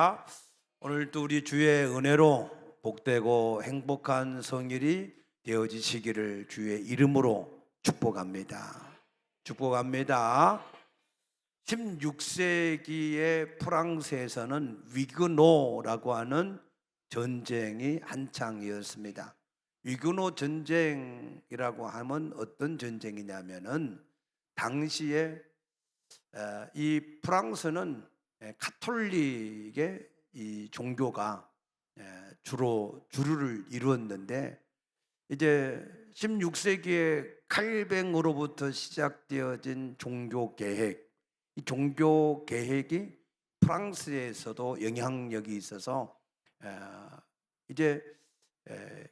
축복합니다. 오늘도 우리 주의 은혜로 복되고 행복한 성일이 되어지시기를 주의 이름으로 축복합니다. 축복합니다. 16세기의 프랑스에서는 위그노라고 하는 전쟁이 한창이었습니다. 위그노 전쟁이라고 하면 어떤 전쟁이냐면은 당시에 이 프랑스는 카톨릭의 이 종교가 주로 주류를 이루었는데, 이제 16세기에 칼뱅으로부터 시작되어진 종교 계획, 이 종교 계획이 프랑스에서도 영향력이 있어서 이제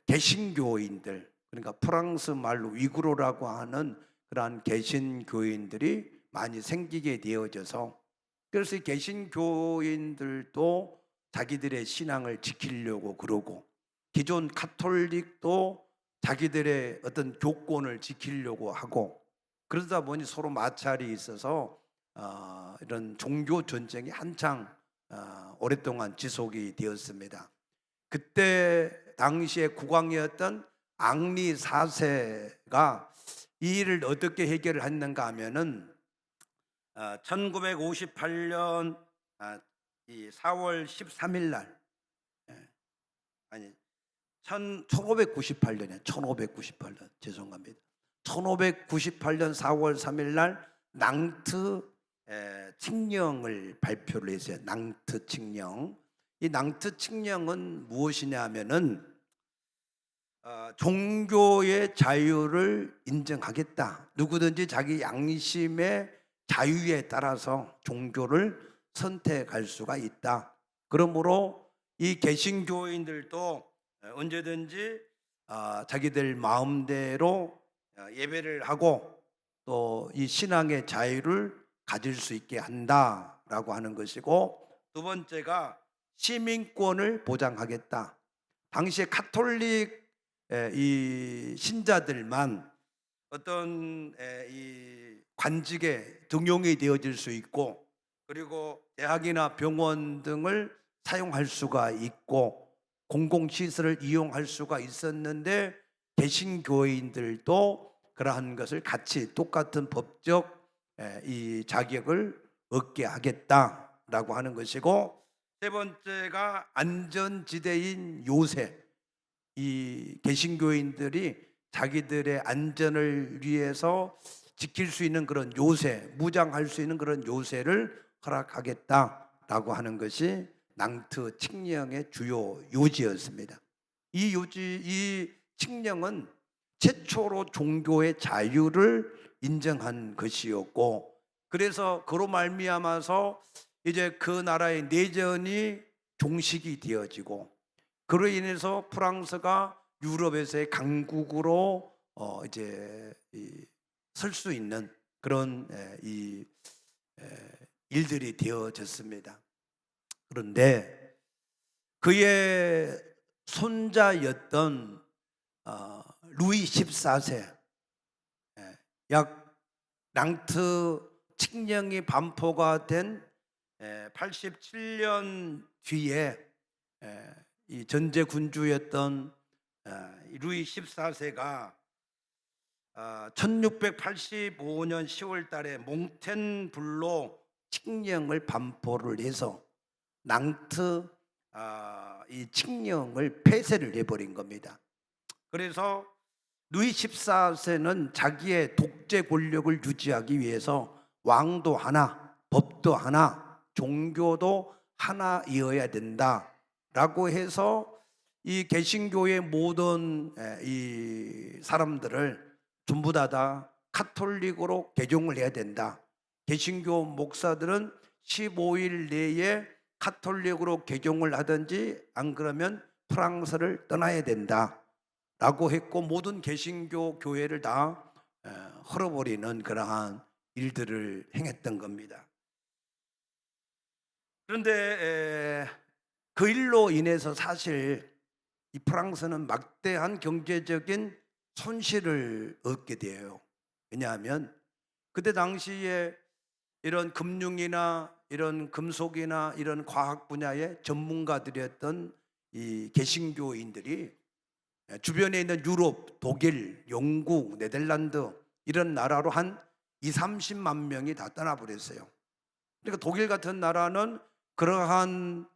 개신교인들, 그러니까 프랑스 말로 위그로라고 하는 그러한 개신교인들이 많이 생기게 되어져서, 그래서 개신교인들도 자기들의 신앙을 지키려고 그러고, 기존 카톨릭도 자기들의 어떤 교권을 지키려고 하고, 그러다 보니 서로 마찰이 있어서 이런 종교 전쟁이 한창 오랫동안 지속이 되었습니다. 그때 당시에 국왕이었던 앙리 4세가 이 일을 어떻게 해결을 했는가 하면은 1958년 4월 13일 날, 아니 1598년에 1598년 죄송합니다. 1598년 4월 3일 날 낭트 칙령을 발표를 했어요. 낭트 칙령. 이 낭트 칙령은 무엇이냐 하면은 종교의 자유를 인정하겠다. 누구든지 자기 양심의 자유에 따라서 종교를 선택할 수가 있다. 그러므로 이 개신교인들도 언제든지 자기들 마음대로 예배를 하고 또 이 신앙의 자유를 가질 수 있게 한다라고 하는 것이고, 두 번째가 시민권을 보장하겠다. 당시에 카톨릭 이 신자들만 어떤 이 관직에 등용이 되어질 수 있고, 그리고 대학이나 병원 등을 사용할 수가 있고 공공시설을 이용할 수가 있었는데, 개신교인들도 그러한 것을 같이 똑같은 법적 이 자격을 얻게 하겠다라고 하는 것이고, 세 번째가 안전지대인 요새, 이 개신교인들이 자기들의 안전을 위해서 지킬 수 있는 그런 요새, 무장할 수 있는 그런 요새를 허락하겠다라고 하는 것이 낭트 칙령의 주요 요지였습니다. 이 칙령은 최초로 종교의 자유를 인정한 것이었고, 그래서 그로 말미암아서 이제 그 나라의 내전이 종식이 되어지고, 그로 인해서 프랑스가 유럽에서의 강국으로 이제 설 수 있는 그런 일들이 되어졌습니다. 그런데 그의 손자였던 루이 14세, 약 낭트 칙령이 반포가 된 87년 뒤에 이 전제 군주였던 루이 14세가 1685년 10월 달에 몽텐블로 칙령을 반포를 해서 낭트 이 칙령을 폐쇄를 해버린 겁니다. 그래서 루이 14세는 자기의 독재 권력을 유지하기 위해서 왕도 하나, 법도 하나, 종교도 하나이어야 된다라고 해서 이 개신교의 모든 이 사람들을 전부 다 카톨릭으로 개종을 해야 된다. 개신교 목사들은 15일 내에 카톨릭으로 개종을 하든지 안 그러면 프랑스를 떠나야 된다 라고 했고, 모든 개신교 교회를 다 헐어버리는 그러한 일들을 행했던 겁니다. 그런데 그 일로 인해서 사실 이 프랑스는 막대한 경제적인 손실을 얻게 돼요. 왜냐하면 그때 당시에 이런 금융이나 이런 금속이나 이런 과학 분야의 전문가들이었던 이 개신교인들이 주변에 있는 유럽, 독일, 영국, 네덜란드 이런 나라로 한 2, 30만 명이 다 떠나버렸어요. 그러니까 독일 같은 나라는 그러한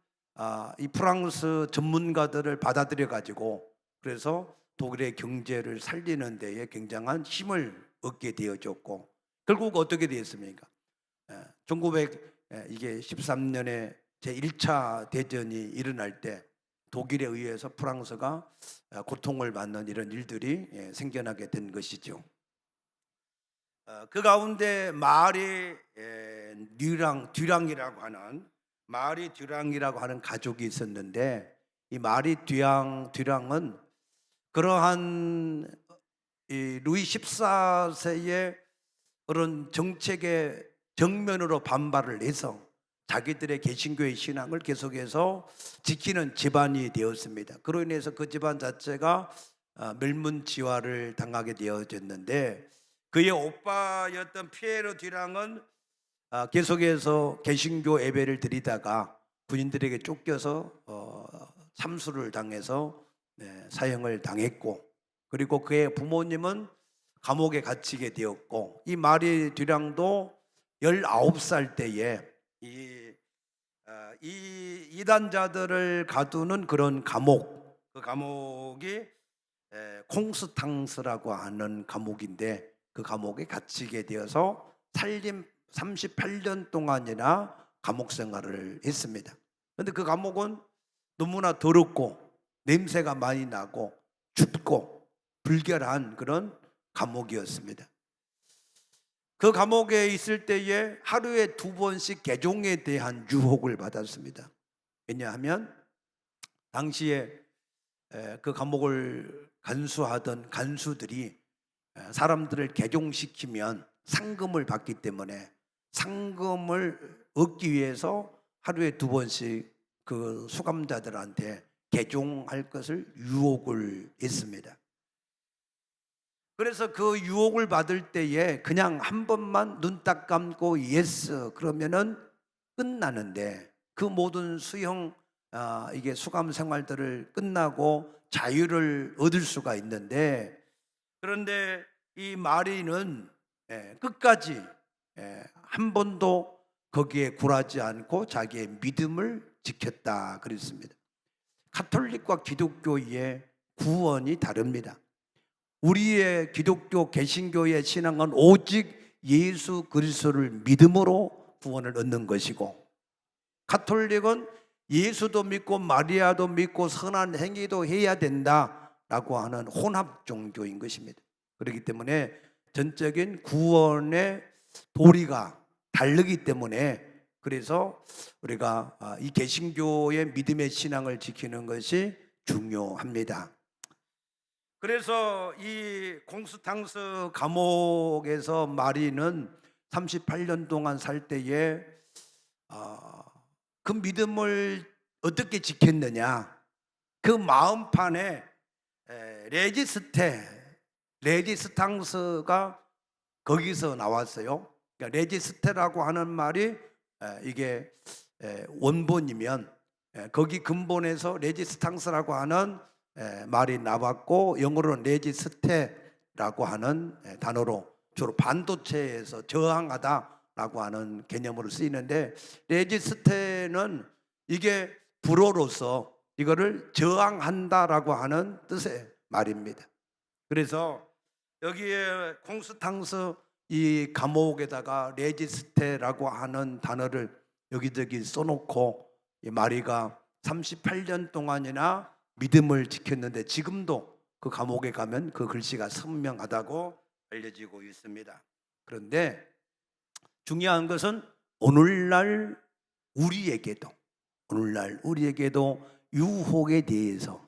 이 프랑스 전문가들을 받아들여 가지고 그래서 독일의 경제를 살리는 데에 굉장한 힘을 얻게 되어졌고 결국 어떻게 되었습니까? 1913년에 제1차 대전이 일어날 때 독일에 의해서 프랑스가 고통을 받는 이런 일들이 생겨나게 된 것이죠. 그 가운데 마리 듀랑이라고 하는 가족이 있었는데 이 마리 듀랑은 그러한 루이 14세의 그런 정책에 정면으로 반발을 해서 자기들의 개신교의 신앙을 계속해서 지키는 집안이 되었습니다. 그로 인해서 그 집안 자체가 멸문지화를 당하게 되어졌는데 그의 오빠였던 피에르 듀랑은 계속해서 개신교 예배를 드리다가 군인들에게 쫓겨서 참수를 당해서 사형을 당했고 그리고 그의 부모님은 감옥에 갇히게 되었고 이 마리 듀랑도 19살 때에 이 이단자들을 가두는 그런 감옥, 그 감옥이 콩스탕스라고 하는 감옥인데 그 감옥에 갇히게 되어서 살림 38년 동안이나 감옥 생활을 했습니다. 그런데 그 감옥은 너무나 더럽고 냄새가 많이 나고 춥고 불결한 그런 감옥이었습니다. 그 감옥에 있을 때에 하루에 2번씩 개종에 대한 유혹을 받았습니다. 왜냐하면 당시에 그 감옥을 간수하던 간수들이 사람들을 개종시키면 상금을 받기 때문에 상금을 얻기 위해서 하루에 2번씩 그 수감자들한테 개종할 것을 유혹을 했습니다. 그래서 그 유혹을 받을 때에 그냥 한 번만 눈 딱 감고 예스 그러면은 끝나는데 그 모든 수형 이게 수감 생활들을 끝나고 자유를 얻을 수가 있는데 그런데 이 마리는 끝까지 한 번도 거기에 굴하지 않고 자기의 믿음을 지켰다 그랬습니다. 가톨릭과 기독교의 구원이 다릅니다. 우리의 기독교 개신교의 신앙은 오직 예수 그리스도를 믿음으로 구원을 얻는 것이고 가톨릭은 예수도 믿고 마리아도 믿고 선한 행위도 해야 된다라고 하는 혼합 종교인 것입니다. 그렇기 때문에 전적인 구원의 도리가 다르기 때문에 그래서 우리가 이 개신교의 믿음의 신앙을 지키는 것이 중요합니다. 그래서 이 콩스탕스 감옥에서 마리는 38년 동안 살 때에 그 믿음을 어떻게 지켰느냐 그 마음판에 레지스탕스가 거기서 나왔어요. 그러니까 레지스테라고 하는 말이 이게 원본이면 거기 근본에서 레지스탕스라고 하는 말이 나왔고 영어로는 레지스테라고 하는 단어로 주로 반도체에서 저항하다라고 하는 개념으로 쓰이는데 레지스테는 이게 불어로서 이거를 저항한다라고 하는 뜻의 말입니다. 그래서 여기에 콩스탕스 이 감옥에다가 레지스테라고 하는 단어를 여기저기 써놓고 이 마리가 38년 동안이나 믿음을 지켰는데 지금도 그 감옥에 가면 그 글씨가 선명하다고 알려지고 있습니다. 그런데 중요한 것은 오늘날 우리에게도 유혹에 대해서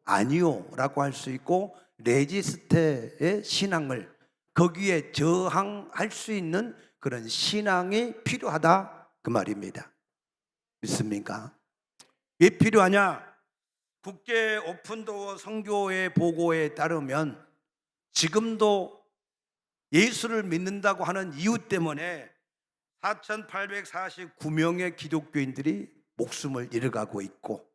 아니요 라고 할 수 있고 레지스테의 신앙을 거기에 저항할 수 있는 그런 신앙이 필요하다 그 말입니다. 믿습니까? 왜 필요하냐? 국제 오픈도어 선교회 보고에 따르면 지금도 예수를 믿는다고 하는 이유 때문에 4,849명의 기독교인들이 목숨을 잃어가고 있고,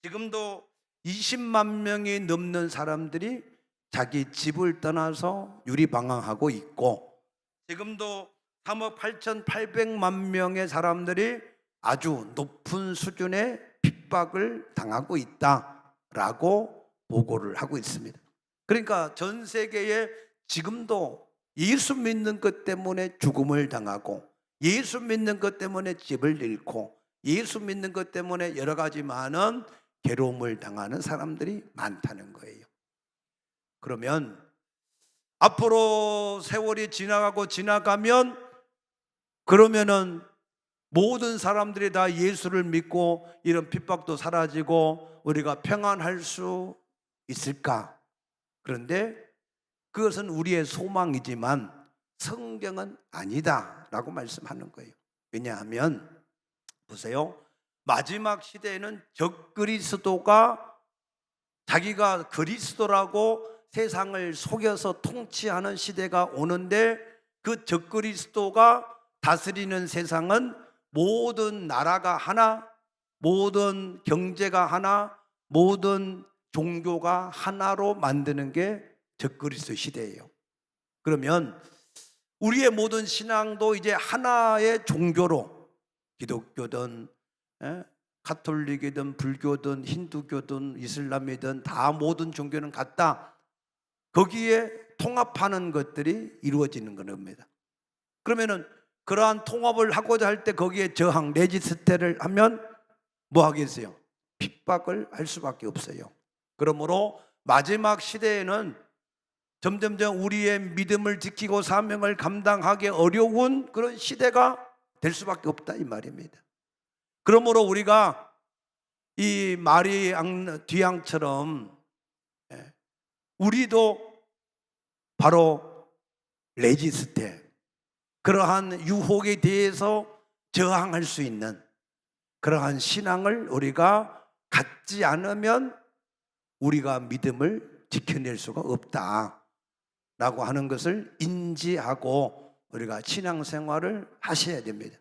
지금도 20만 명이 넘는 사람들이 자기 집을 떠나서 유리방황하고 있고, 지금도 3억 8,800만 명의 사람들이 아주 높은 수준의 핍박을 당하고 있다라고 보고를 하고 있습니다. 그러니까 전 세계에 지금도 예수 믿는 것 때문에 죽음을 당하고, 예수 믿는 것 때문에 집을 잃고, 예수 믿는 것 때문에 여러 가지 많은 괴로움을 당하는 사람들이 많다는 거예요. 그러면 앞으로 세월이 지나가고 지나가면, 그러면은 모든 사람들이 다 예수를 믿고 이런 핍박도 사라지고 우리가 평안할 수 있을까? 그런데 그것은 우리의 소망이지만 성경은 아니다라고 말씀하는 거예요. 왜냐하면 보세요, 마지막 시대에는 적그리스도가 자기가 그리스도라고 세상을 속여서 통치하는 시대가 오는데, 그 적그리스도가 다스리는 세상은 모든 나라가 하나, 모든 경제가 하나, 모든 종교가 하나로 만드는 게 적그리스도 시대예요. 그러면 우리의 모든 신앙도 이제 하나의 종교로, 기독교든 가톨릭이든 불교든 힌두교든 이슬람이든 다 모든 종교는 같다, 거기에 통합하는 것들이 이루어지는 겁니다. 그러면은 그러한 통합을 하고자 할 때 거기에 저항 레지스테를 하면 뭐 하겠어요? 핍박을 할 수밖에 없어요. 그러므로 마지막 시대에는 점점점 우리의 믿음을 지키고 사명을 감당하기 어려운 그런 시대가 될 수밖에 없다 이 말입니다. 그러므로 우리가 이 마리 뒤앙처럼 우리도 바로 레지스테, 그러한 유혹에 대해서 저항할 수 있는 그러한 신앙을 우리가 갖지 않으면 우리가 믿음을 지켜낼 수가 없다라고 하는 것을 인지하고 우리가 신앙생활을 하셔야 됩니다.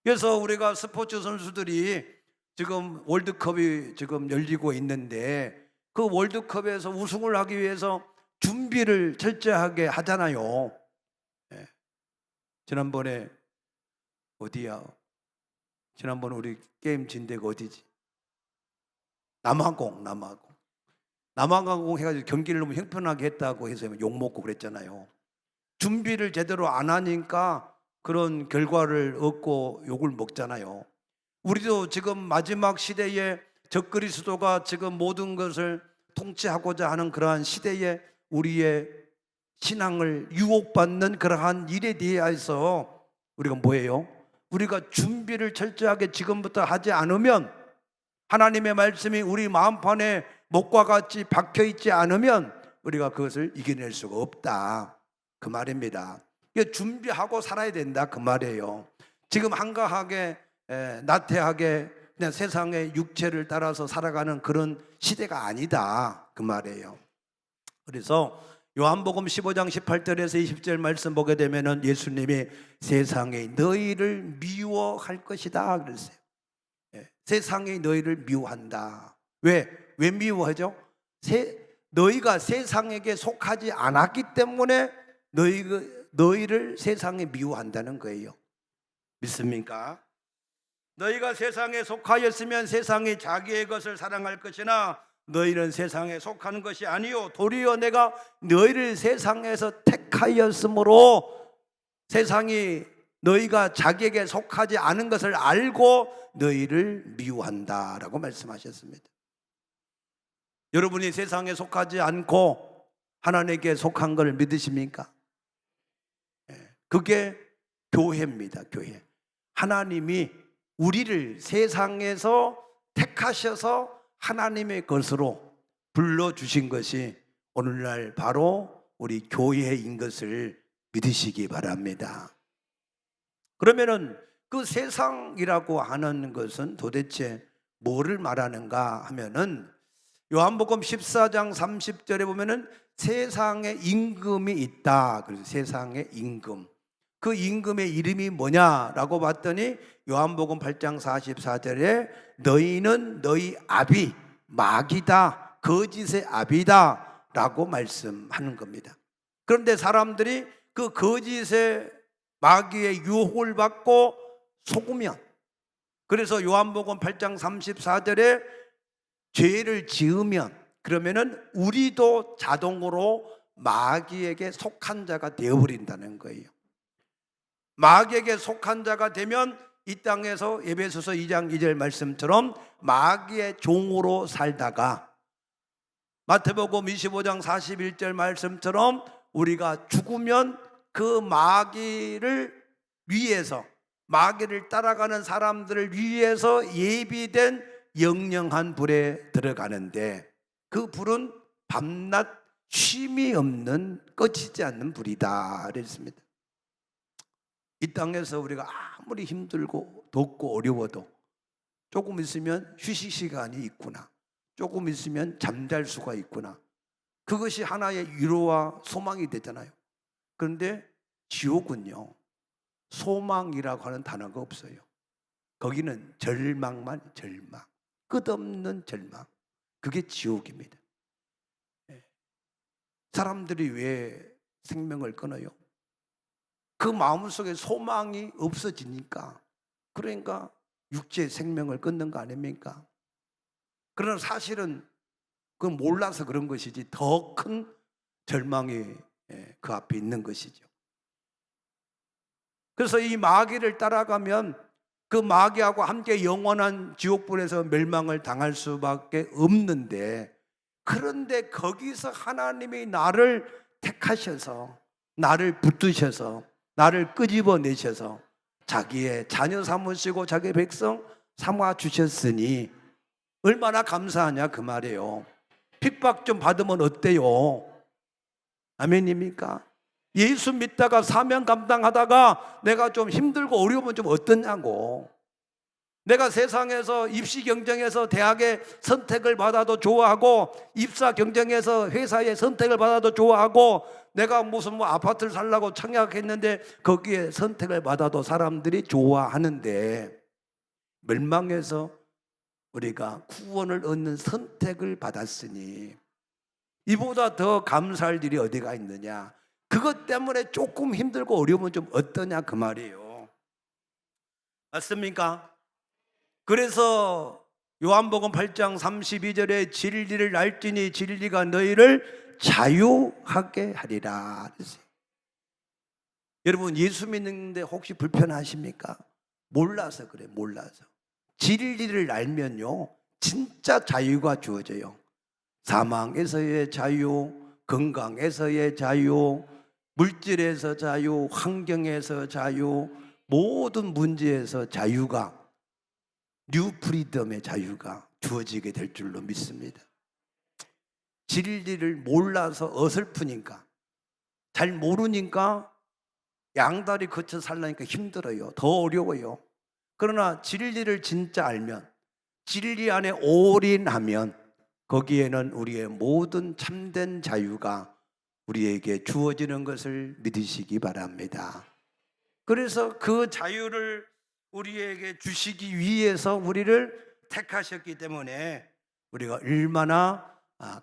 그래서 우리가 스포츠 선수들이 지금 월드컵이 지금 열리고 있는데, 그 월드컵에서 우승을 하기 위해서 준비를 철저하게 하잖아요. 지난번에 어디야? 지난번에 우리 게임 진 데가 어디지? 남아공 해가지고 경기를 너무 형편하게 했다고 해서 욕먹고 그랬잖아요. 준비를 제대로 안 하니까 그런 결과를 얻고 욕을 먹잖아요. 우리도 지금 마지막 시대에 적그리스도가 지금 모든 것을 통치하고자 하는 그러한 시대에 우리의 신앙을 유혹받는 그러한 일에 대해서 우리가 뭐예요? 우리가 준비를 철저하게 지금부터 하지 않으면, 하나님의 말씀이 우리 마음판에 목과 같이 박혀있지 않으면 우리가 그것을 이겨낼 수가 없다 그 말입니다. 준비하고 살아야 된다 그 말이에요. 지금 한가하게 나태하게 그냥 세상의 육체를 따라서 살아가는 그런 시대가 아니다 그 말이에요. 그래서 요한복음 15장 18절에서 20절 말씀 보게 되면은 예수님이 세상에 너희를 미워할 것이다 그랬어요. 세상이 너희를 미워한다. 왜 미워하죠? 너희가 세상에게 속하지 않았기 때문에 너희를 세상에 미워한다는 거예요. 믿습니까? 너희가 세상에 속하였으면 세상이 자기의 것을 사랑할 것이나 너희는 세상에 속하는 것이 아니요 도리어 내가 너희를 세상에서 택하였으므로 세상이 너희가 자기에게 속하지 않은 것을 알고 너희를 미워한다라고 말씀하셨습니다. 여러분이 세상에 속하지 않고 하나님께 속한 걸 믿으십니까? 그게 교회입니다. 교회. 하나님이 우리를 세상에서 택하셔서 하나님의 것으로 불러주신 것이 오늘날 바로 우리 교회인 것을 믿으시기 바랍니다. 그러면은 그 세상이라고 하는 것은 도대체 뭐를 말하는가 하면은 요한복음 14장 30절에 보면은 세상에 임금이 있다. 그래서 세상에 임금. 그 임금의 이름이 뭐냐라고 봤더니 요한복음 8장 44절에 너희는 너희 아비 마귀다, 거짓의 아비다 라고 말씀하는 겁니다. 그런데 사람들이 그 거짓의 마귀의 유혹을 받고 속으면, 그래서 요한복음 8장 34절에 죄를 지으면 그러면은 우리도 자동으로 마귀에게 속한 자가 되어버린다는 거예요. 마귀에게 속한 자가 되면 이 땅에서 에베소서 2장 2절 말씀처럼 마귀의 종으로 살다가 마태복음 25장 41절 말씀처럼 우리가 죽으면 그 마귀를 위해서, 마귀를 따라가는 사람들을 위해서 예비된 영영한 불에 들어가는데 그 불은 밤낮 쉼이 없는 꺼지지 않는 불이다 그랬습니다. 이 땅에서 우리가 아무리 힘들고 덥고 어려워도 조금 있으면 휴식 시간이 있구나, 조금 있으면 잠잘 수가 있구나, 그것이 하나의 위로와 소망이 되잖아요. 그런데 지옥은요, 소망이라고 하는 단어가 없어요. 거기는 절망만, 절망, 끝없는 절망. 그게 지옥입니다. 사람들이 왜 생명을 끊어요? 그 마음속에 소망이 없어지니까, 그러니까 육체의 생명을 끊는 거 아닙니까? 그러나 사실은 그건 몰라서 그런 것이지 더 큰 절망이 그 앞에 있는 것이죠. 그래서 이 마귀를 따라가면 그 마귀하고 함께 영원한 지옥불에서 멸망을 당할 수밖에 없는데, 그런데 거기서 하나님이 나를 택하셔서, 나를 붙드셔서, 나를 끄집어내셔서 자기의 자녀 삼으시고 자기의 백성 삼아 주셨으니 얼마나 감사하냐 그 말이에요. 핍박 좀 받으면 어때요? 아멘입니까? 예수 믿다가 사명 감당하다가 내가 좀 힘들고 어려우면 좀 어떠냐고. 내가 세상에서 입시 경쟁에서 대학의 선택을 받아도 좋아하고, 입사 경쟁에서 회사의 선택을 받아도 좋아하고, 내가 무슨 아파트를 살라고 청약했는데 거기에 선택을 받아도 사람들이 좋아하는데, 멸망해서 우리가 구원을 얻는 선택을 받았으니 이보다 더 감사할 일이 어디가 있느냐. 그것 때문에 조금 힘들고 어려우면 좀 어떠냐 그 말이에요. 맞습니까? 그래서 요한복음 8장 32절에 진리를 알지니 진리가 너희를 자유하게 하리라 그랬어요. 여러분, 예수 믿는데 혹시 불편하십니까? 몰라서 그래, 몰라서. 진리를 알면요 진짜 자유가 주어져요. 사망에서의 자유, 건강에서의 자유, 물질에서 자유, 환경에서 자유, 모든 문제에서 자유가, 뉴 프리덤의 자유가 주어지게 될 줄로 믿습니다. 진리를 몰라서 어설프니까, 잘 모르니까 양다리 거쳐 살라니까 힘들어요. 더 어려워요. 그러나 진리를 진짜 알면, 진리 안에 올인하면 거기에는 우리의 모든 참된 자유가 우리에게 주어지는 것을 믿으시기 바랍니다. 그래서 그 자유를 우리에게 주시기 위해서 우리를 택하셨기 때문에 우리가 얼마나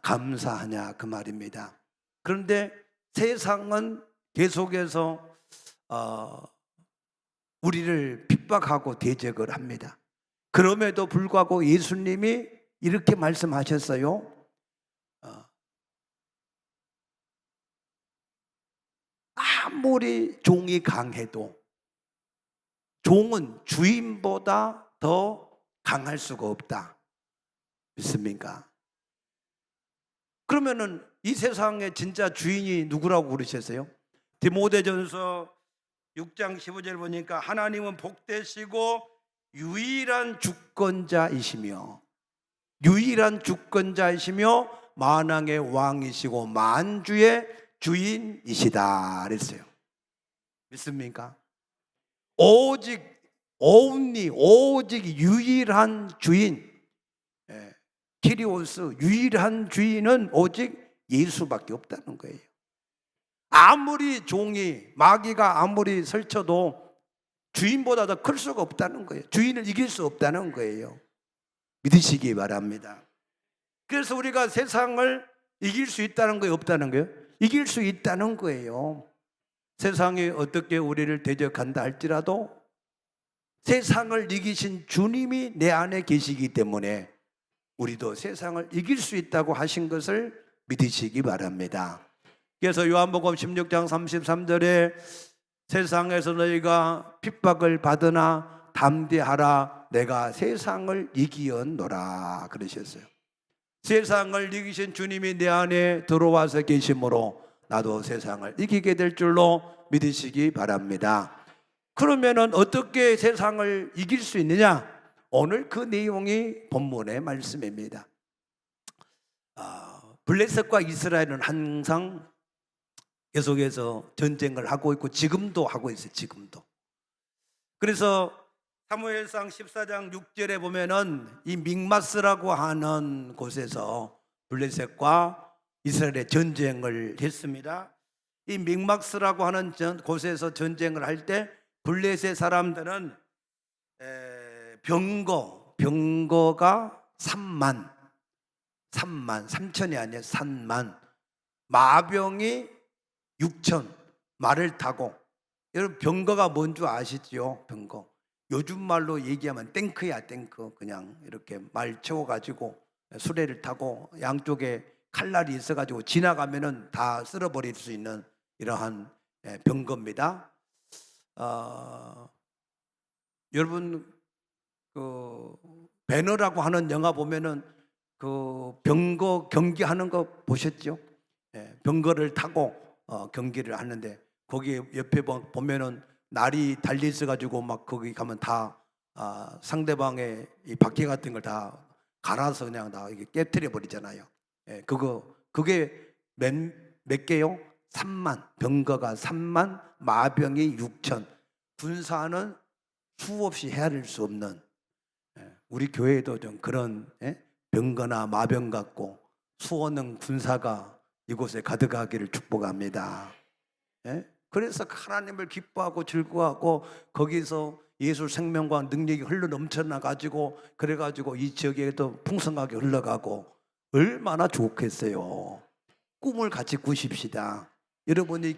감사하냐 그 말입니다. 그런데 세상은 계속해서 우리를 핍박하고 대적을 합니다. 그럼에도 불구하고 예수님이 이렇게 말씀하셨어요. 아무리 종이 강해도 종은 주인보다 더 강할 수가 없다. 믿습니까? 그러면은 이 세상의 진짜 주인이 누구라고 그러셨어요? 디모데전서 6장 15절 보니까 하나님은 복되시고 유일한 주권자이시며, 유일한 주권자이시며 만왕의 왕이시고 만주의 주인이시다 그랬어요. 믿습니까? 오직 오직 유일한 주인, 키리오스, 유일한 주인은 오직 예수밖에 없다는 거예요. 아무리 종이 마귀가 아무리 설쳐도 주인보다 더 클 수가 없다는 거예요. 주인을 이길 수 없다는 거예요. 믿으시기 바랍니다. 그래서 우리가 세상을 이길 수 있다는 거예요, 없다는 거예요? 이길 수 있다는 거예요. 세상이 어떻게 우리를 대적한다 할지라도 세상을 이기신 주님이 내 안에 계시기 때문에 우리도 세상을 이길 수 있다고 하신 것을 믿으시기 바랍니다. 그래서 요한복음 16장 33절에 세상에서 너희가 핍박을 받으나 담대하라, 내가 세상을 이기었노라 그러셨어요. 세상을 이기신 주님이 내 안에 들어와서 계심으로 나도 세상을 이기게 될 줄로 믿으시기 바랍니다. 그러면은 어떻게 세상을 이길 수 있느냐? 오늘 그 내용이 본문의 말씀입니다. 블레셋과 이스라엘은 항상 계속해서 전쟁을 하고 있고 지금도 하고 있어요. 지금도. 그래서 사무엘상 14장 6절에 보면은 이 믹마스라고 하는 곳에서 블레셋과 이스라엘의 전쟁을 했습니다. 이 믹마스라고 하는 곳에서 전쟁을 할 때 블레셋 사람들은 병거가 3천이 아니에요. 3만, 마병이 6천, 말을 타고. 여러분 병거가 뭔 줄 아시죠? 병거. 요즘 말로 얘기하면 탱크야, 탱크. 그냥 이렇게 말 채워가지고 수레를 타고 양쪽에 칼날이 있어가지고 지나가면은 다 쓸어버릴 수 있는 이러한 병거입니다. 여러분 그 배너라고 하는 영화 보면은 그 병거 경기하는 거 보셨죠? 병거를 타고 경기를 하는데 거기 옆에 보면은 날이 달려 있어가지고 막 거기 가면 다 상대방의 이 바퀴 같은 걸 다 갈아서 그냥 다 이게 깨트려 버리잖아요. 그게 몇 개요? 3만, 병거가 3만, 마병이 6천. 군사는 수없이 헤아릴 수 없는, 우리 교회에도 좀 그런 병거나 마병 같고 수없는 군사가 이곳에 가득하기를 축복합니다. 그래서 하나님을 기뻐하고 즐거워하고 거기서 예수 생명과 능력이 흘러 넘쳐나 가지고 그래가지고 이 지역에도 풍성하게 흘러가고 얼마나 좋겠어요. 꿈을 같이 꾸십시다. 여러분이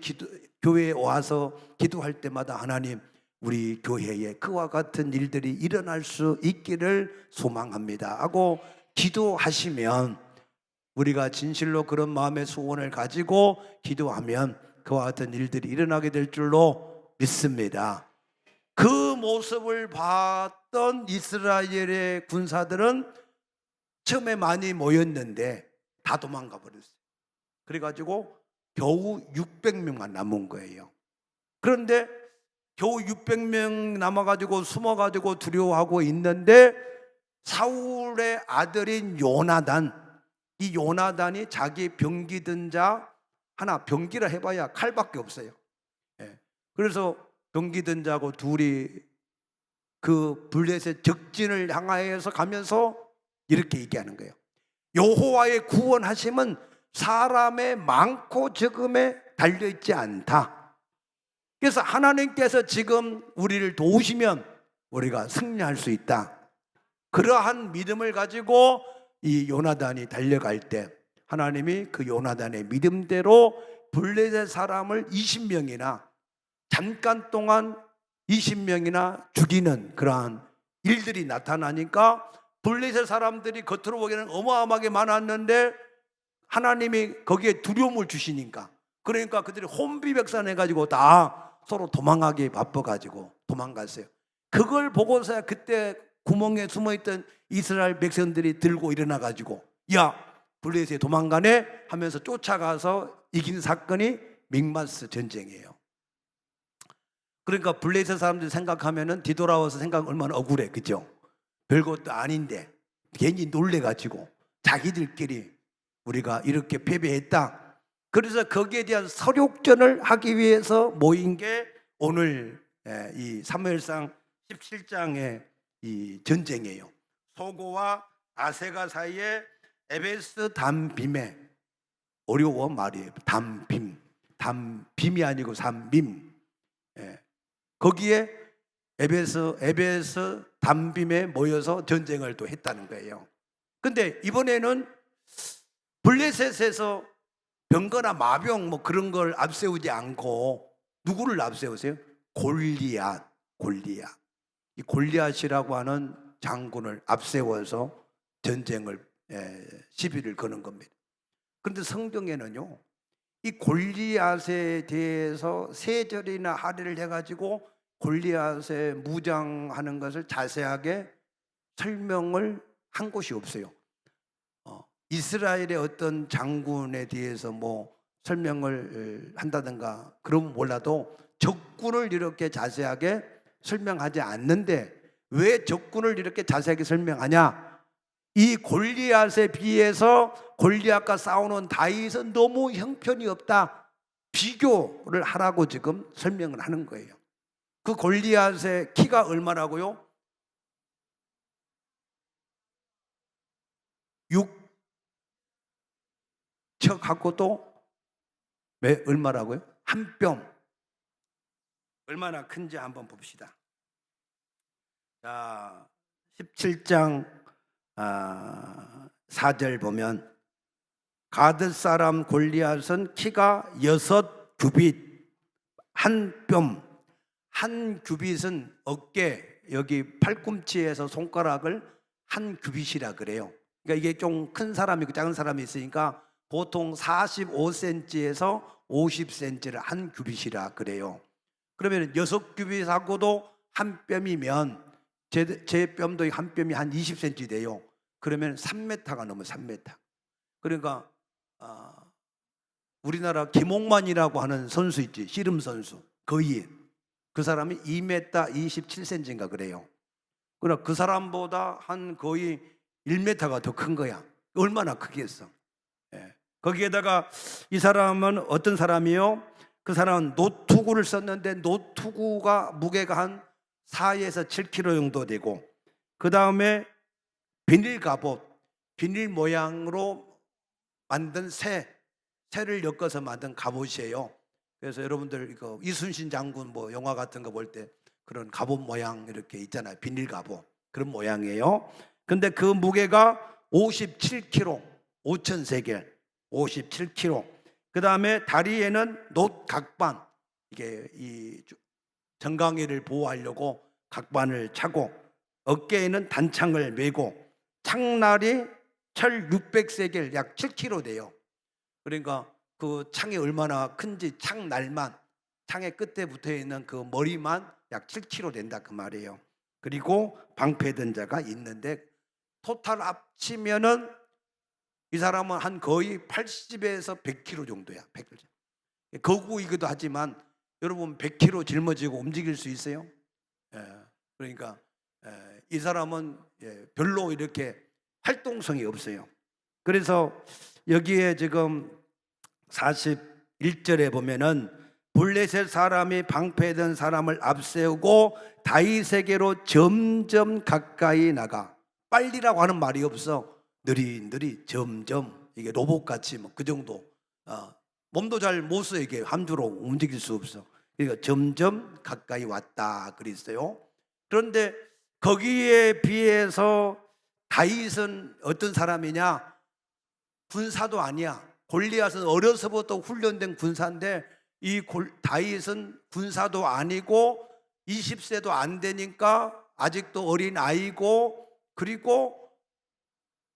교회에 와서 기도할 때마다 하나님, 우리 교회에 그와 같은 일들이 일어날 수 있기를 소망합니다 하고 기도하시면, 우리가 진실로 그런 마음의 소원을 가지고 기도하면 그와 같은 일들이 일어나게 될 줄로 믿습니다. 그 모습을 봤던 이스라엘의 군사들은 처음에 많이 모였는데 다 도망가 버렸어요. 그래가지고 겨우 600명만 남은 거예요. 그런데 겨우 600명 남아가지고 숨어가지고 두려워하고 있는데 사울의 아들인 요나단, 이 요나단이 자기 병기든 자 하나, 병기라 해봐야 칼밖에 없어요. 그래서 병기든 자고 둘이 그 블레셋 적진을 향하여서 가면서 이렇게 얘기하는 거예요. 여호와의 구원하심은 사람의 많고 적음에 달려있지 않다. 그래서 하나님께서 지금 우리를 도우시면 우리가 승리할 수 있다. 그러한 믿음을 가지고 이 요나단이 달려갈 때 하나님이 그 요나단의 믿음대로 블레셋 사람을 20명이나 잠깐 동안 20명이나 죽이는 그러한 일들이 나타나니까 블레셋 사람들이 겉으로 보기에는 어마어마하게 많았는데 하나님이 거기에 두려움을 주시니까, 그러니까 그들이 혼비백산해가지고 다 서로 도망가기 바빠가지고 도망갔어요. 그걸 보고서야 그때 구멍에 숨어있던 이스라엘 백성들이 들고 일어나가지고 야, 블레셋에 도망가네 하면서 쫓아가서 이긴 사건이 믹마스 전쟁이에요. 그러니까 블레셋 사람들이 생각하면은 뒤돌아와서 생각하면 얼마나 억울해, 그죠? 별것도 아닌데 괜히 놀래가지고 자기들끼리 우리가 이렇게 패배했다. 그래서 거기에 대한 서력전을 하기 위해서 모인 게 오늘 이 사무엘상 17장의 이 전쟁이에요. 소고와 아세가 사이에 에베스 담빔에, 어려워 말이에요. 담빔 삼빔이 아니고 삼빔. 예. 거기에 에베스 담빔에 모여서 전쟁을 또 했다는 거예요. 근데 이번에는 블레셋에서 병거나 마병 뭐 그런 걸 앞세우지 않고 누구를 앞세우세요? 골리앗. 이 골리앗이라고 하는 장군을 앞세워서 전쟁을 시비를 거는 겁니다. 그런데 성경에는요, 이 골리앗에 대해서 세 절이나 할애를 해가지고 골리앗의 무장하는 것을 자세하게 설명을 한 곳이 없어요. 이스라엘의 어떤 장군에 대해서 뭐 설명을 한다든가 그러면 몰라도 적군을 이렇게 자세하게 설명하지 않는데, 왜 적군을 이렇게 자세하게 설명하냐? 이 골리앗에 비해서 골리앗과 싸우는 다윗은 너무 형편이 없다, 비교를 하라고 지금 설명을 하는 거예요. 그 골리앗의 키가 얼마라고요? 6척하고도 얼마라고요? 한 뼘. 얼마나 큰지 한번 봅시다. 자, 17장 4절 보면 가드 사람 골리앗은 키가 6규빗, 한 뼘. 한 규빗은 어깨, 여기 팔꿈치에서 손가락을 한 규빗이라 그래요. 그러니까 이게 좀 큰 사람이 있고 작은 사람이 있으니까 보통 45cm에서 50cm를 한 규빗이라 그래요. 그러면 6규빗하고도 한 뼘이면 제 뼘도 한 뼘이 한 20cm 돼요. 그러면 3m가 넘어요. 3m. 그러니까 우리나라 김홍만이라고 하는 선수 있지, 씨름 선수, 거인. 그 사람이 2m 27cm인가 그래요. 그러나 그 사람보다 한 거의 1m가 더 큰 거야. 얼마나 크겠어. 예. 거기에다가 이 사람은 어떤 사람이요? 그 사람은 노투구를 썼는데 노투구가 무게가 한 4에서 7kg 정도 되고, 그 다음에 비닐 갑옷, 비닐 모양으로 만든 새를 엮어서 만든 갑옷이에요. 그래서 여러분들 이거 이순신 장군 뭐 영화 같은 거 볼 때 그런 갑옷 모양 이렇게 있잖아요. 비닐 갑옷, 그런 모양이에요. 근데 그 무게가 57kg, 5,000세겔, 57kg. 그 다음에 다리에는 놋 각반, 이게 이 정강이를 보호하려고 각반을 차고, 어깨에는 단창을 메고, 창날이 철 600세겔, 약 7kg 돼요. 그러니까 그 창이 얼마나 큰지, 창날만, 창의 끝에 붙어 있는 그 머리만 약 7kg 된다 그 말이에요. 그리고 방패든자가 있는데 토탈 합치면은 이 사람은 한 거의 80에서 100kg 정도야. 100kg. 거구이기도 하지만 여러분 100kg 짊어지고 움직일 수 있어요? 그러니까 이 사람은 별로 이렇게 활동성이 없어요. 그래서 여기에 지금 41절에 보면은 블레셋 사람이 방패든 사람을 앞세우고 다윗에게로 점점 가까이 나가. 빨리라고 하는 말이 없어. 느릿느릿 점점, 이게 로봇같이 뭐 그 정도. 몸도 잘 못 써. 이게 함부로 움직일 수 없어. 그러니까 점점 가까이 왔다 그랬어요. 그런데 거기에 비해서 다윗은 어떤 사람이냐? 군사도 아니야. 골리앗은 어려서부터 훈련된 군사인데 이 다윗은 군사도 아니고 20세도 안 되니까 아직도 어린 아이고, 그리고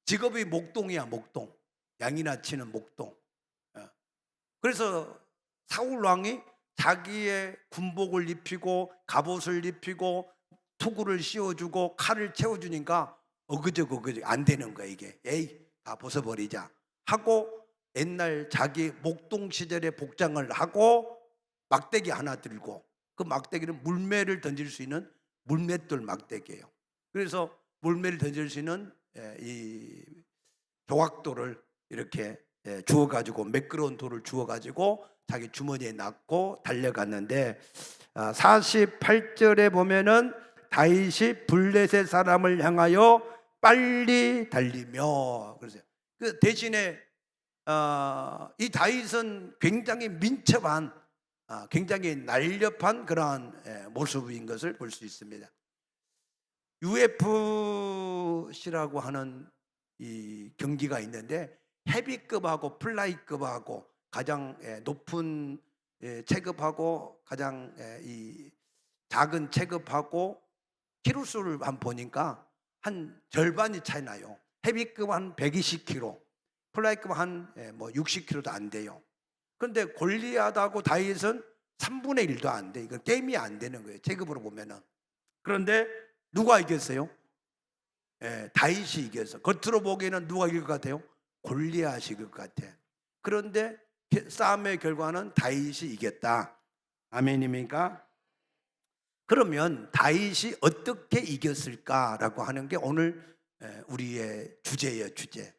직업이 목동이야. 목동, 양이나 치는 목동. 그래서 사울 왕이 자기의 군복을 입히고 갑옷을 입히고 투구를 씌워주고 칼을 채워주니까 어그저 안 되는 거야. 이게 에이 다 벗어버리자 하고 옛날 자기 목동 시절의 복장을 하고 막대기 하나 들고, 그 막대기는 물매를 던질 수 있는 물맷돌 막대기예요. 그래서 물매를 던질 수 있는 이 조각돌을 이렇게 주워가지고, 매끄러운 돌을 주워가지고 자기 주머니에 넣고 달려갔는데 48절에 보면은 다윗이 블레셋 사람을 향하여 빨리 달리며, 그러세요. 그 대신에 이 다윗은 굉장히 민첩한, 굉장히 날렵한 그러한 모습인 것을 볼 수 있습니다. UFC라고 하는 이 경기가 있는데 헤비급하고 플라이급하고 가장 높은 체급하고 가장 이 작은 체급하고 키로수를 한번 보니까 한 절반이 차이 나요. 헤비급 한 120kg, 플라이급 한 60kg도 안 돼요. 그런데 골리앗하고 다윗은 3분의 1도 안 돼. 이건 게임이 안 되는 거예요, 체급으로 보면은. 그런데 누가 이겼어요? 다윗이 이겼어. 겉으로 보기에는 누가 이길 것 같아요? 골리앗이 이길 것 같아. 그런데 싸움의 결과는 다윗이 이겼다. 아멘입니까? 그러면 다윗이 어떻게 이겼을까라고 하는 게 오늘 우리의 주제예요, 주제.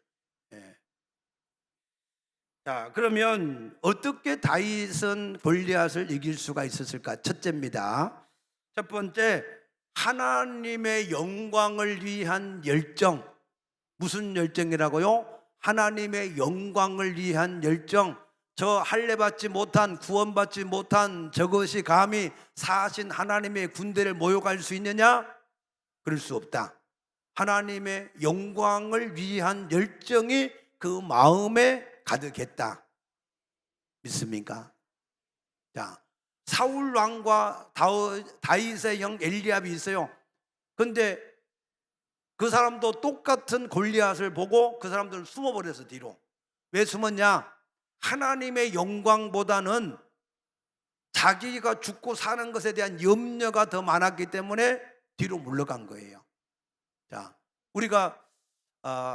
자, 그러면 어떻게 다윗은 골리앗을 이길 수가 있었을까? 첫째입니다. 첫 번째, 하나님의 영광을 위한 열정. 무슨 열정이라고요? 하나님의 영광을 위한 열정. 저 할례받지 못한, 구원받지 못한 저것이 감히 사신 하나님의 군대를 모욕할 수 있느냐? 그럴 수 없다. 하나님의 영광을 위한 열정이 그 마음에 가득했다. 믿습니까? 자, 사울 왕과 다윗의 형 엘리압이 있어요. 근데 그 사람도 똑같은 골리앗을 보고 그 사람들은 숨어버려서 뒤로. 왜 숨었냐? 하나님의 영광보다는 자기가 죽고 사는 것에 대한 염려가 더 많았기 때문에 뒤로 물러간 거예요. 자, 우리가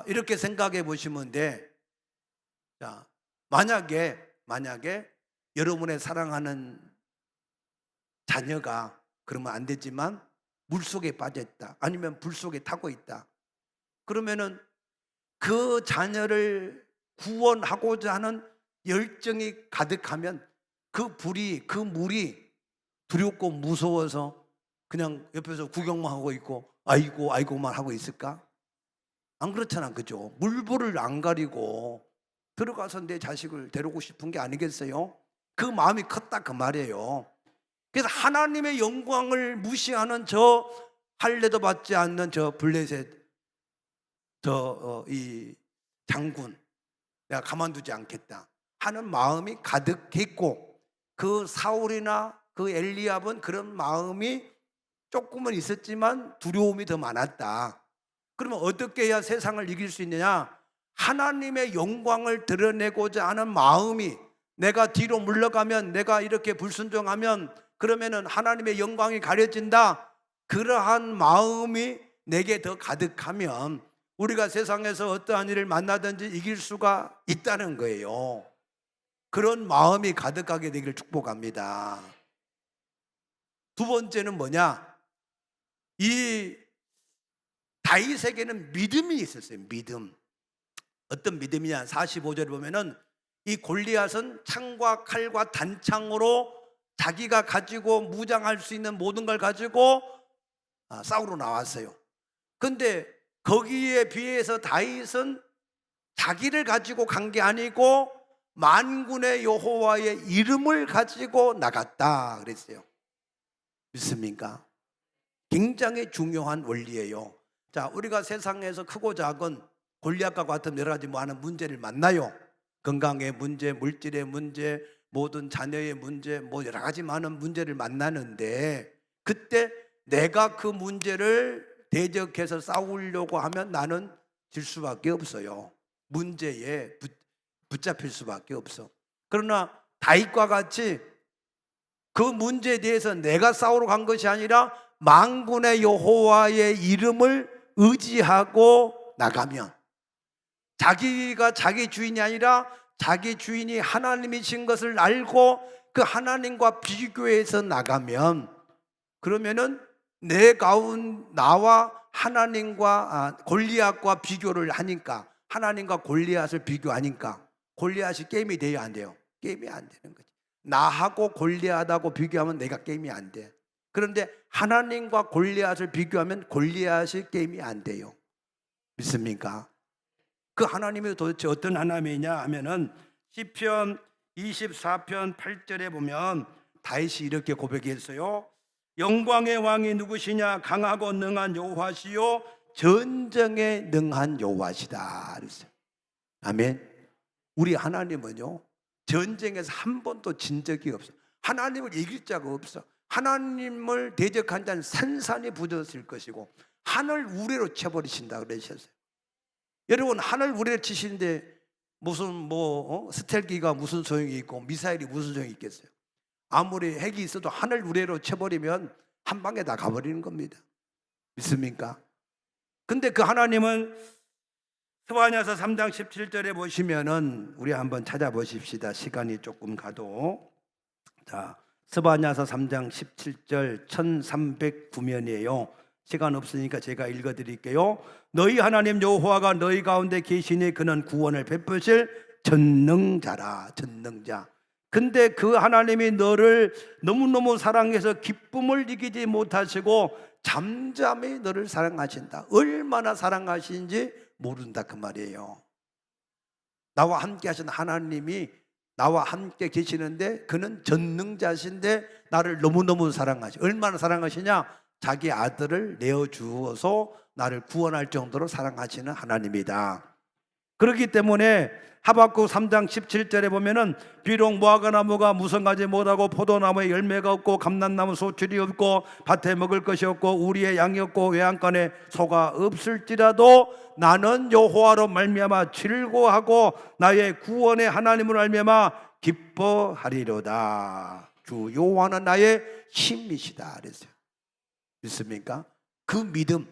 이렇게 생각해 보시면 돼. 자, 만약에 여러분의 사랑하는 자녀가, 그러면 안 되지만 물속에 빠졌다, 아니면 불 속에 타고 있다. 그러면은 그 자녀를 구원하고자 하는 열정이 가득하면 그 불이, 그 물이 두렵고 무서워서 그냥 옆에서 구경만 하고 있고 아이고 아이고만 하고 있을까? 안 그렇잖아, 그죠? 물불을 안 가리고 들어가서 내 자식을 데리고 싶은 게 아니겠어요? 그 마음이 컸다, 그 말이에요. 그래서 하나님의 영광을 무시하는 저 할례도 받지 않는 저 블레셋 이 장군, 내가 가만두지 않겠다 하는 마음이 가득했고, 그 사울이나 그 엘리압은 그런 마음이 조금은 있었지만 두려움이 더 많았다. 그러면 어떻게 해야 세상을 이길 수 있느냐? 하나님의 영광을 드러내고자 하는 마음이, 내가 뒤로 물러가면, 내가 이렇게 불순종하면 그러면은 하나님의 영광이 가려진다. 그러한 마음이 내게 더 가득하면 우리가 세상에서 어떠한 일을 만나든지 이길 수가 있다는 거예요. 그런 마음이 가득하게 되기를 축복합니다. 두 번째는 뭐냐? 이 다윗에게는 믿음이 있었어요. 믿음. 어떤 믿음이냐? 45절에 보면은 이 골리앗은 창과 칼과 단창으로 자기가 가지고 무장할 수 있는 모든 걸 가지고 싸우러 나왔어요. 근데 거기에 비해서 다윗은 자기를 가지고 간 게 아니고 만군의 여호와의 이름을 가지고 나갔다 그랬어요. 믿습니까? 굉장히 중요한 원리예요. 자, 우리가 세상에서 크고 작은 골리앗과 같은 여러 가지 많은 문제를 만나요. 건강의 문제, 물질의 문제, 모든 자녀의 문제, 여러 가지 많은 문제를 만나는데, 그때 내가 그 문제를 대적해서 싸우려고 하면 나는 질 수밖에 없어요. 문제에 붙잡힐 수밖에 없어. 그러나 다윗과 같이 그 문제에 대해서 내가 싸우러 간 것이 아니라 만군의 여호와의 이름을 의지하고 나가면, 자기가 자기 주인이 아니라 자기 주인이 하나님이신 것을 알고 그 하나님과 비교해서 나가면, 그러면은 나와 하나님과 골리앗과 비교를 하니까, 하나님과 골리앗을 비교하니까 골리앗이 게임이 돼요, 안 돼요? 게임이 안 되는 거지. 나하고 골리앗하고 비교하면 내가 게임이 안 돼. 그런데 하나님과 골리앗을 비교하면 골리앗이 게임이 안 돼요. 믿습니까? 그 하나님이 도대체 어떤 하나님이냐 하면은 시편 24편 8절에 보면 다윗이 이렇게 고백했어요. 영광의 왕이 누구시냐? 강하고 능한 여호와시요 전쟁에 능한 여호와시다 그랬어요. 아멘. 우리 하나님은요 전쟁에서 한 번도 진 적이 없어. 하나님을 이길 자가 없어. 하나님을 대적한 자는 산산이 부졌을 것이고 하늘 우레로 쳐버리신다 그러셨어요. 여러분 하늘 우레로 치시는데 무슨 스텔기가 무슨 소용이 있고 미사일이 무슨 소용이 있겠어요? 아무리 핵이 있어도 하늘 우레로 쳐버리면 한 방에 다 가버리는 겁니다. 믿습니까? 근데 그 하나님은 스바냐서 3장 17절에 보시면은 우리 한번 찾아보십시다. 시간이 조금 가도. 자, 스바냐서 3장 17절 1309면이에요. 시간 없으니까 제가 읽어드릴게요. 너희 하나님 여호와가 너희 가운데 계시니 그는 구원을 베푸실 전능자라. 전능자. 근데 그 하나님이 너를 너무너무 사랑해서 기쁨을 이기지 못하시고 잠잠히 너를 사랑하신다. 얼마나 사랑하시는지 모른다 그 말이에요. 나와 함께 하신 하나님이 나와 함께 계시는데 그는 전능자신데 나를 너무너무 사랑하시. 얼마나 사랑하시냐? 자기 아들을 내어주어서 나를 구원할 정도로 사랑하시는 하나님이다. 그렇기 때문에 하박국 3장 17절에 보면은 비록 무화과나무가 무성하지 못하고 포도나무에 열매가 없고 감람나무 소출이 없고 밭에 먹을 것이 없고 우리의 양이 없고 외양간에 소가 없을지라도 나는 여호와로 말미암아 즐거워하고 나의 구원의 하나님으로 말미암아 기뻐하리로다. 주 여호와는 나의 힘이시다 그랬어요. 믿습니까? 그 믿음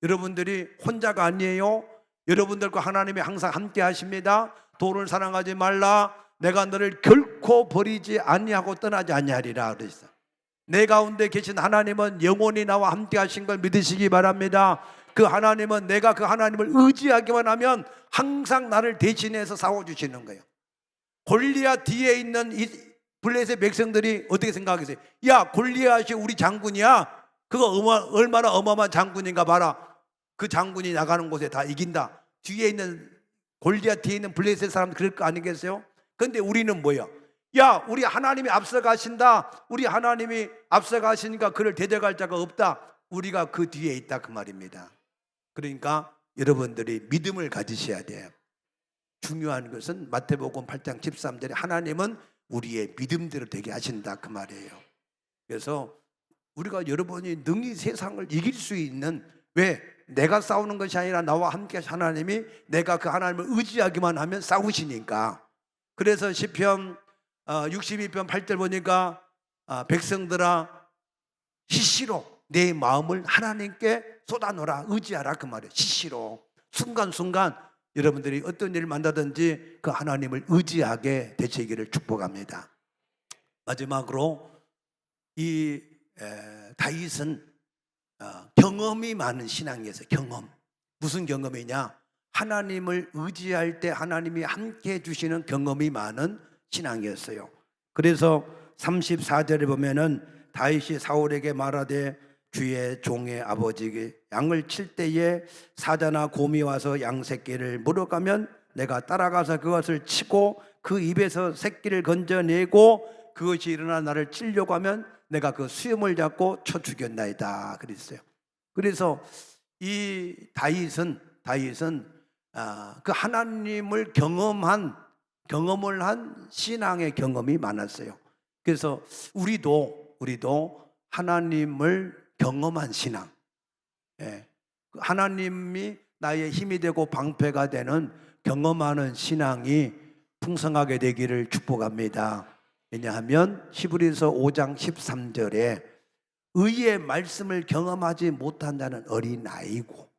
여러분들이 혼자가 아니에요. 여러분들과 하나님이 항상 함께 하십니다. 돈을 사랑하지 말라. 내가 너를 결코 버리지 아니하고 떠나지 아니하리라 그랬어. 내 가운데 계신 하나님은 영원히 나와 함께 하신 걸 믿으시기 바랍니다. 그 하나님은 내가 그 하나님을 의지하기만 하면 항상 나를 대신해서 싸워주시는 거예요. 골리앗 뒤에 있는 이 블레셋 백성들이 어떻게 생각하겠어요? 야, 골리앗이 우리 장군이야. 그거 얼마나 어마어마한 장군인가 봐라. 그 장군이 나가는 곳에 다 이긴다. 뒤에 있는 골리앗 뒤에 있는 블레셋 사람들 그럴 거 아니겠어요? 근데 우리는 뭐야? 야, 우리 하나님이 앞서가신다. 우리 하나님이 앞서가시니까 그를 대적할 자가 없다. 우리가 그 뒤에 있다 그 말입니다. 그러니까 여러분들이 믿음을 가지셔야 돼요. 중요한 것은 마태복음 8장 13절에 하나님은 우리의 믿음대로 되게 하신다 그 말이에요. 그래서 우리가 여러분이 능히 세상을 이길 수 있는, 왜? 내가 싸우는 것이 아니라 나와 함께 하나님이, 내가 그 하나님을 의지하기만 하면 싸우시니까. 그래서 시편 62편 8절 보니까 백성들아 시시로 내 마음을 하나님께 쏟아놓으라. 의지하라 그 말이에요. 시시로 순간순간 여러분들이 어떤 일을 만나든지 그 하나님을 의지하게 되시기를 축복합니다. 마지막으로 이 다윗은 경험이 많은 신앙이었어요. 경험. 무슨 경험이냐? 하나님을 의지할 때 하나님이 함께 해주시는 경험이 많은 신앙이었어요. 그래서 34절에 보면은 다윗이 사울에게 말하되 주의 종의 아버지에게 양을 칠 때에 사자나 곰이 와서 양 새끼를 물어가면 내가 따라가서 그것을 치고 그 입에서 새끼를 건져내고 그것이 일어나 나를 치려고 하면 내가 그 수염을 잡고 쳐 죽였나이다 그랬어요. 그래서 이 다윗은 그 하나님을 경험을 한 신앙의 경험이 많았어요. 그래서 우리도 하나님을 경험한 신앙, 하나님이 나의 힘이 되고 방패가 되는 경험하는 신앙이 풍성하게 되기를 축복합니다. 왜냐하면 히브리서 5장 13절에 의의 말씀을 경험하지 못한 자는 어린아이고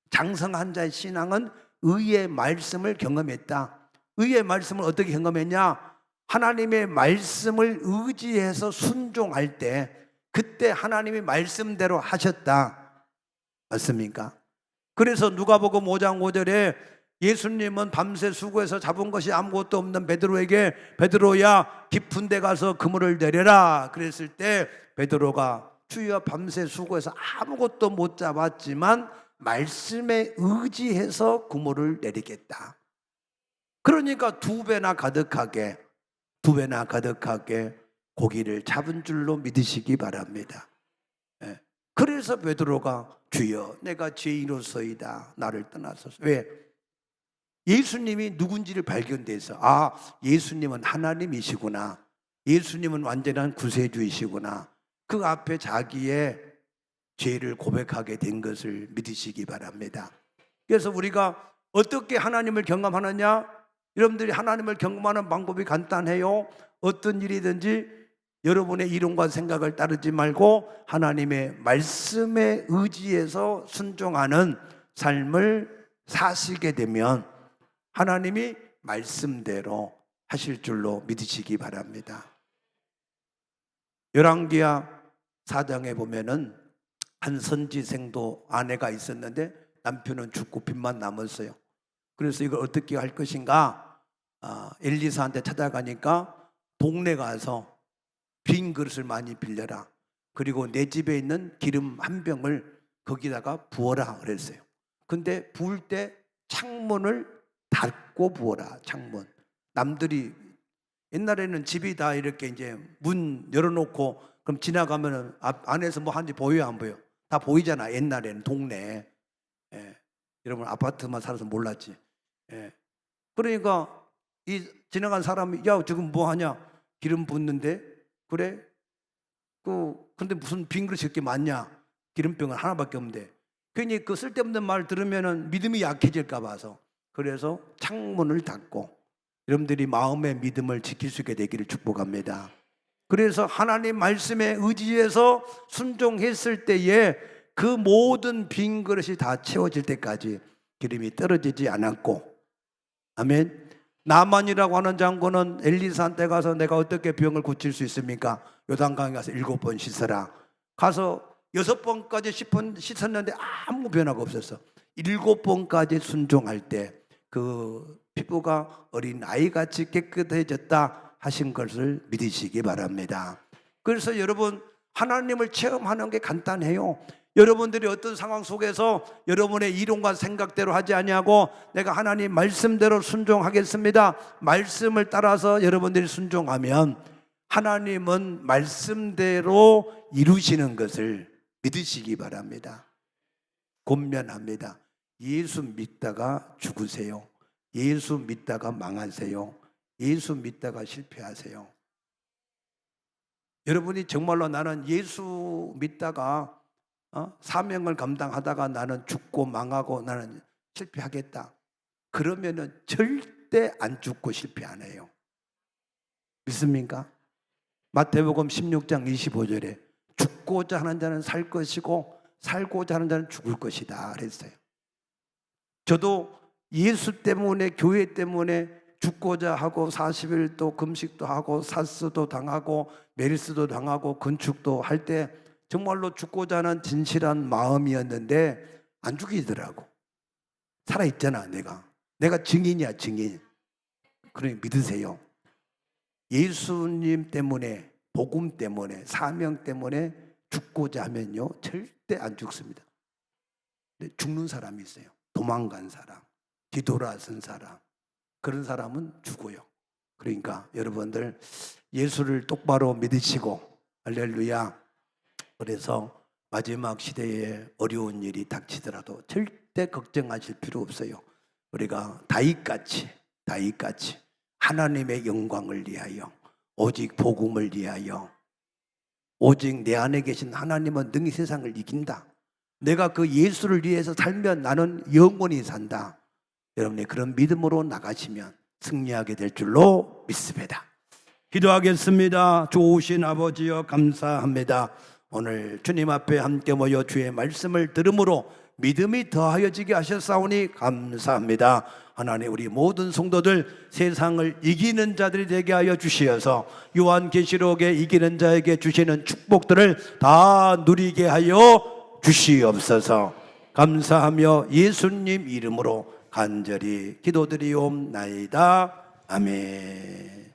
장성한 자의 신앙은 의의 말씀을 경험했다. 의의 말씀을 어떻게 경험했냐? 하나님의 말씀을 의지해서 순종할 때 그때 하나님이 말씀대로 하셨다. 맞습니까? 그래서 누가복음 5장 5절에 예수님은 밤새 수고해서 잡은 것이 아무것도 없는 베드로에게 베드로야 깊은 데 가서 그물을 내려라 그랬을 때 베드로가 주여 밤새 수고해서 아무것도 못 잡았지만 말씀에 의지해서 구물을 내리겠다. 그러니까 두 배나 가득하게 고기를 잡은 줄로 믿으시기 바랍니다. 그래서 베드로가 주여 내가 죄인으로서이다 나를 떠나소서. 왜? 예수님이 누군지를 발견돼서 예수님은 하나님이시구나, 예수님은 완전한 구세주이시구나, 그 앞에 자기의 죄를 고백하게 된 것을 믿으시기 바랍니다. 그래서 우리가 어떻게 하나님을 경험하느냐? 여러분들이 하나님을 경험하는 방법이 간단해요. 어떤 일이든지 여러분의 이론과 생각을 따르지 말고 하나님의 말씀에 의지해서 순종하는 삶을 사시게 되면 하나님이 말씀대로 하실 줄로 믿으시기 바랍니다. 열왕기하 4장에 보면은 한 선지생도 아내가 있었는데 남편은 죽고 빚만 남았어요. 그래서 이걸 어떻게 할 것인가? 엘리사한테 찾아가니까 동네 가서 빈 그릇을 많이 빌려라. 그리고 내 집에 있는 기름 한 병을 거기다가 부어라 그랬어요. 근데 부을 때 창문을 닫고 부어라. 창문. 남들이 옛날에는 집이 다 이렇게 이제 문 열어놓고 그럼 지나가면은 안에서 뭐 하는지 보여요, 안 보여? 다 보이잖아. 옛날에는 동네에. 여러분 아파트만 살아서 몰랐지. 그러니까 이 지나간 사람이 야 지금 뭐 하냐? 기름 붓는데 그래? 근데 무슨 빈 그릇이 이렇게 많냐? 기름병은 하나밖에 없는데. 괜히 그 쓸데없는 말 들으면은 믿음이 약해질까 봐서. 그래서 창문을 닫고 여러분들이 마음의 믿음을 지킬 수 있게 되기를 축복합니다. 그래서 하나님 말씀에 의지해서 순종했을 때에 그 모든 빈 그릇이 다 채워질 때까지 기름이 떨어지지 않았고, 아멘. 나만이라고 하는 장군은 엘리사한테 가서 내가 어떻게 병을 고칠 수 있습니까? 요단강에 가서 7번 씻어라. 가서 6번까지 10번 씻었는데 아무 변화가 없었어. 7번까지 순종할 때 그 피부가 어린 아이같이 깨끗해졌다 하신 것을 믿으시기 바랍니다. 그래서 여러분 하나님을 체험하는 게 간단해요. 여러분들이 어떤 상황 속에서 여러분의 이론과 생각대로 하지 아니하고 내가 하나님 말씀대로 순종하겠습니다, 말씀을 따라서 여러분들이 순종하면 하나님은 말씀대로 이루시는 것을 믿으시기 바랍니다. 권면합니다. 예수 믿다가 죽으세요. 예수 믿다가 망하세요. 예수 믿다가 실패하세요. 여러분이 정말로 나는 예수 믿다가 사명을 감당하다가 나는 죽고 망하고 나는 실패하겠다, 그러면은 절대 안 죽고 실패 안 해요. 믿습니까? 마태복음 16장 25절에 죽고자 하는 자는 살 것이고 살고자 하는 자는 죽을 것이다 그랬어요. 저도 예수 때문에, 교회 때문에 죽고자 하고 40일도 금식도 하고 사스도 당하고 메르스도 당하고 건축도 할 때 정말로 죽고자 하는 진실한 마음이었는데 안 죽이더라고. 살아있잖아. 내가 증인이야, 증인. 그러니 믿으세요. 예수님 때문에, 복음 때문에, 사명 때문에 죽고자 하면요 절대 안 죽습니다. 근데 죽는 사람이 있어요. 도망간 사람, 뒤돌아선 사람, 그런 사람은 죽어요. 그러니까 여러분들 예수를 똑바로 믿으시고, 할렐루야. 그래서 마지막 시대에 어려운 일이 닥치더라도 절대 걱정하실 필요 없어요. 우리가 다윗같이 하나님의 영광을 위하여, 오직 복음을 위하여, 오직 내 안에 계신 하나님은 능히 세상을 이긴다, 내가 그 예수를 위해서 살면 나는 영원히 산다, 여러분이 그런 믿음으로 나가시면 승리하게 될 줄로 믿습니다. 기도하겠습니다. 좋으신 아버지여 감사합니다. 오늘 주님 앞에 함께 모여 주의 말씀을 들음으로 믿음이 더하여지게 하셨사오니 감사합니다. 하나님, 우리 모든 성도들 세상을 이기는 자들이 되게 하여 주시어서 요한계시록에 이기는 자에게 주시는 축복들을 다 누리게 하여 주시옵소서. 감사하며 예수님 이름으로 간절히 기도드리옵나이다. 아멘.